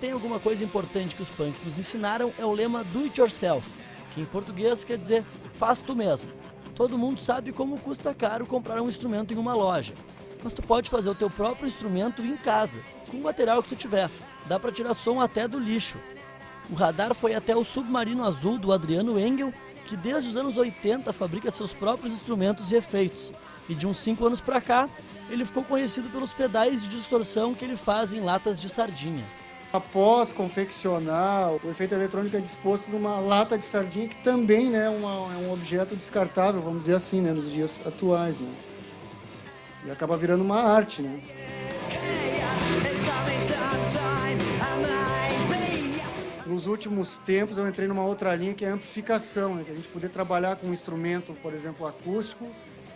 tem alguma coisa importante que os punks nos ensinaram é o lema Do It Yourself, que em português quer dizer faz tu mesmo. Todo mundo sabe como custa caro comprar um instrumento em uma loja, mas tu pode fazer o teu próprio instrumento em casa, com o material que tu tiver. Dá pra tirar som até do lixo. O Radar foi até o Submarino Azul do Adriano Engel, que desde os anos 80 fabrica seus próprios instrumentos e efeitos. E de uns 5 anos pra cá, ele ficou conhecido pelos pedais de distorção que ele faz em latas de sardinha. Após confeccionar, o efeito eletrônico é disposto numa lata de sardinha, que também, né, é um objeto descartável, vamos dizer assim, né, nos dias atuais, né? E acaba virando uma arte, né? Nos últimos tempos eu entrei numa outra linha que é a amplificação, né? Que a gente poder trabalhar com um instrumento, por exemplo, acústico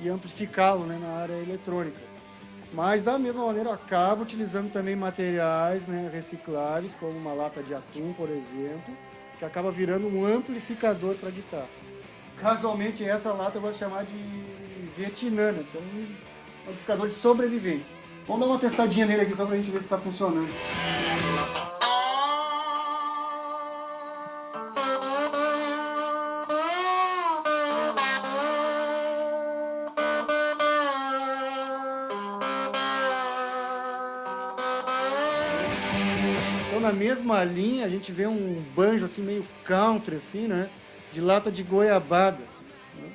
e amplificá-lo, né, na área eletrônica. Mas da mesma maneira eu acabo utilizando também materiais, né, recicláveis, como uma lata de atum, por exemplo, que acaba virando um amplificador para guitarra. Casualmente essa lata eu vou chamar de Vietnã, né? Que é um amplificador de sobrevivência. Vamos dar uma testadinha nele aqui só pra gente ver se está funcionando. Então na mesma linha a gente vê um banjo assim meio country assim, né? De lata de goiabada, né?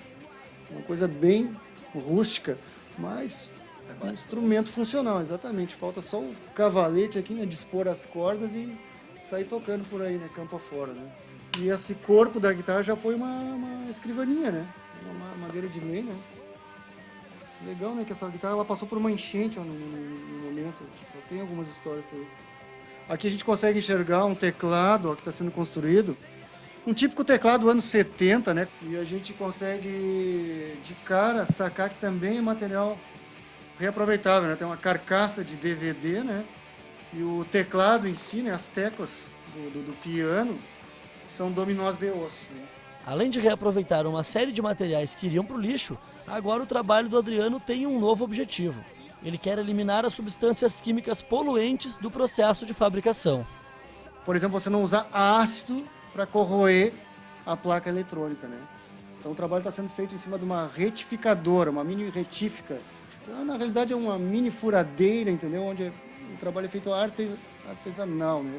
Uma coisa bem rústica, mas um instrumento funcional, exatamente. Falta só o cavalete aqui, né? Dispor as cordas e sair tocando por aí, né? Campo afora, né? E esse corpo da guitarra já foi uma escrivaninha, né? Uma madeira de lei, né? Legal, né? Que essa guitarra ela passou por uma enchente ó, no momento. Eu tenho algumas histórias também. Aqui a gente consegue enxergar um teclado ó, que está sendo construído. Um típico teclado anos 70, né? E a gente consegue de cara sacar que também é material reaproveitável, né? Tem uma carcaça de DVD, né? E o teclado em si, né? As teclas do piano são dominós de osso, né? Além de reaproveitar uma série de materiais que iriam para o lixo, agora o trabalho do Adriano tem um novo objetivo. Ele quer eliminar as substâncias químicas poluentes do processo de fabricação. Por exemplo, você não usar ácido para corroer a placa eletrônica, né? Então o trabalho está sendo feito em cima de uma retificadora, uma mini retífica. Então, na realidade é uma mini furadeira, entendeu? Onde o trabalho é feito artesanal, né?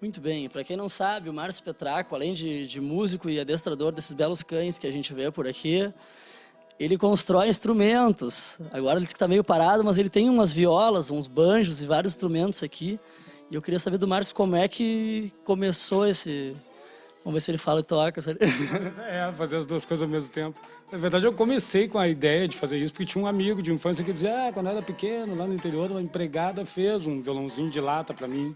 Muito bem, para quem não sabe, o Márcio Petraco, além de músico e adestrador desses belos cães que a gente vê por aqui, ele constrói instrumentos. Agora ele diz que está meio parado, mas ele tem umas violas, uns banjos e vários instrumentos aqui. E eu queria saber do Márcio como é que começou esse... Vamos ver se ele fala e toca. Fazer as duas coisas ao mesmo tempo. Na verdade, eu comecei com a ideia de fazer isso porque tinha um amigo de infância que dizia, quando eu era pequeno, lá no interior, uma empregada fez um violãozinho de lata para mim.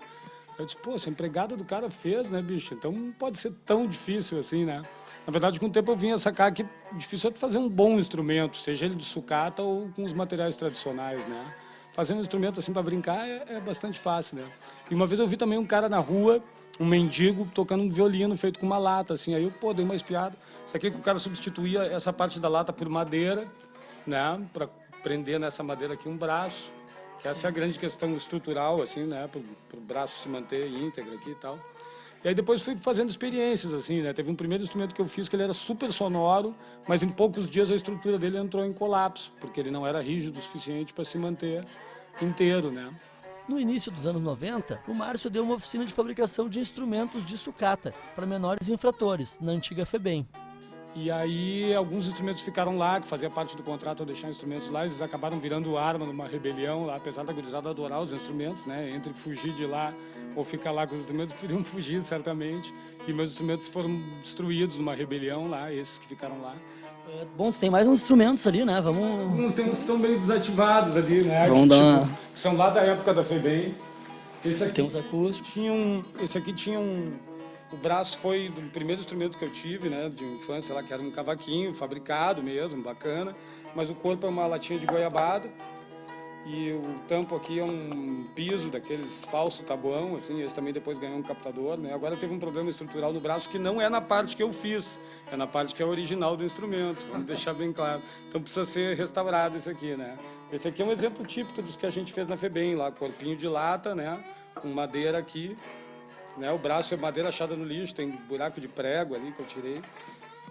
Eu disse, pô, se a empregada do cara fez, né, bicho? Então não pode ser tão difícil assim, né? Na verdade, com o tempo eu vim a sacar que difícil é fazer um bom instrumento, seja ele de sucata ou com os materiais tradicionais, né? Fazer um instrumento assim para brincar é bastante fácil, né? E uma vez eu vi também um cara na rua, um mendigo, tocando um violino feito com uma lata, assim. Aí eu, pô, dei uma espiada. Isso aqui que o cara substituía essa parte da lata por madeira, né? Para prender nessa madeira aqui um braço. Essa é a grande questão estrutural, assim, né? Para o braço se manter íntegro aqui e tal. E aí depois fui fazendo experiências, assim, né? Teve um primeiro instrumento que eu fiz que ele era super sonoro, mas em poucos dias a estrutura dele entrou em colapso, porque ele não era rígido o suficiente para se manter inteiro, né? No início dos anos 90, o Márcio deu uma oficina de fabricação de instrumentos de sucata para menores infratores, na antiga FEBEM. E aí alguns instrumentos ficaram lá, que fazia parte do contrato eu deixar instrumentos lá, eles acabaram virando arma numa rebelião lá, apesar da gurizada adorar os instrumentos, né? Entre fugir de lá ou ficar lá com os instrumentos, preferiam fugir certamente. E meus instrumentos foram destruídos numa rebelião lá, esses que ficaram lá. Bom, tu tem mais uns instrumentos ali, né? Vamos... Alguns tem uns que estão meio desativados ali, né? Vamos dar uma... que são lá da época da FEBEM. Esse aqui tem uns acústicos. Esse aqui tinha um... O braço foi do primeiro instrumento que eu tive, né, de infância, lá, que era um cavaquinho fabricado mesmo, bacana. Mas o corpo é uma latinha de goiabada. E o tampo aqui é um piso daqueles falso tabuão, assim, esse também depois ganhou um captador, né? Agora teve um problema estrutural no braço que não é na parte que eu fiz, é na parte que é original do instrumento, vamos deixar bem claro. Então precisa ser restaurado esse aqui, né? Esse aqui é um exemplo típico dos que a gente fez na FEBEM lá, corpinho de lata, né? Com madeira aqui, né? O braço é madeira achada no lixo, tem buraco de prego ali que eu tirei.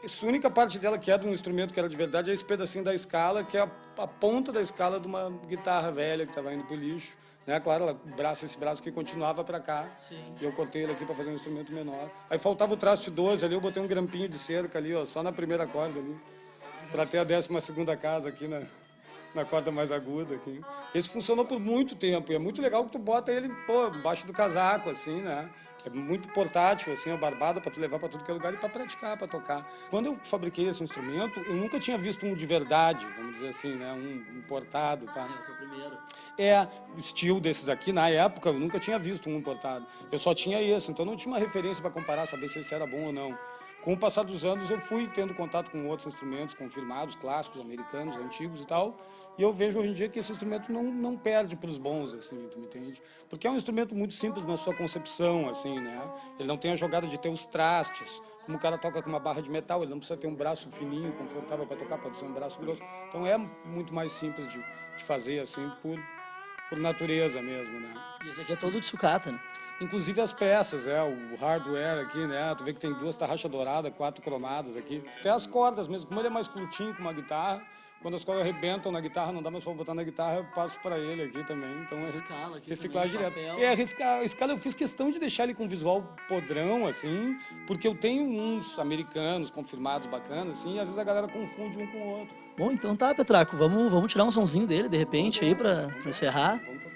Essa única parte dela que é de um instrumento que era de verdade é esse pedacinho da escala, que é a ponta da escala de uma guitarra velha que estava indo pro lixo. Né? Claro, esse braço que continuava para cá. Sim. E eu cortei ele aqui para fazer um instrumento menor. Aí faltava o traste 12 ali, eu botei um grampinho de cerca ali, ó, só na primeira corda ali. Para ter a 12ª casa aqui na corda mais aguda aqui. Esse funcionou por muito tempo e é muito legal que tu bota ele, pô, embaixo do casaco, assim, né? É muito portátil, assim, a barbada para tu levar para tudo que é lugar e para praticar, para tocar. Quando eu fabriquei esse instrumento, eu nunca tinha visto um de verdade, vamos dizer assim, né? Um importado, tá? É o teu primeiro. É, estilo desses aqui, na época, eu nunca tinha visto um importado. Eu só tinha esse, então não tinha uma referência para comparar, saber se esse era bom ou não. Com o passar dos anos, eu fui tendo contato com outros instrumentos confirmados, clássicos, americanos, antigos e tal, e eu vejo hoje em dia que esse instrumento não perde para os bons, assim, tu me entende? Porque é um instrumento muito simples na sua concepção, assim, né? Ele não tem a jogada de ter os trastes, como o cara toca com uma barra de metal, ele não precisa ter um braço fininho, confortável para tocar, pode ser um braço grosso. Então é muito mais simples de fazer, assim, por natureza mesmo, né? E esse aqui é todo de sucata, né? Inclusive as peças, o hardware aqui, né? Tu vê que tem 2 tarraxas douradas, 4 cromadas aqui. Até as cordas mesmo, como ele é mais curtinho que uma guitarra, quando as cordas arrebentam na guitarra, não dá mais pra botar na guitarra, eu passo pra ele aqui também. Então Escala aqui reciclar também, direto. papel. A escala eu fiz questão de deixar ele com visual podrão, assim, porque eu tenho uns americanos confirmados bacanas, assim, e às vezes a galera confunde um com o outro. Bom, então tá, Petraco, vamos tirar um sonzinho dele, de repente, aí, pra encerrar. Vamos tocar.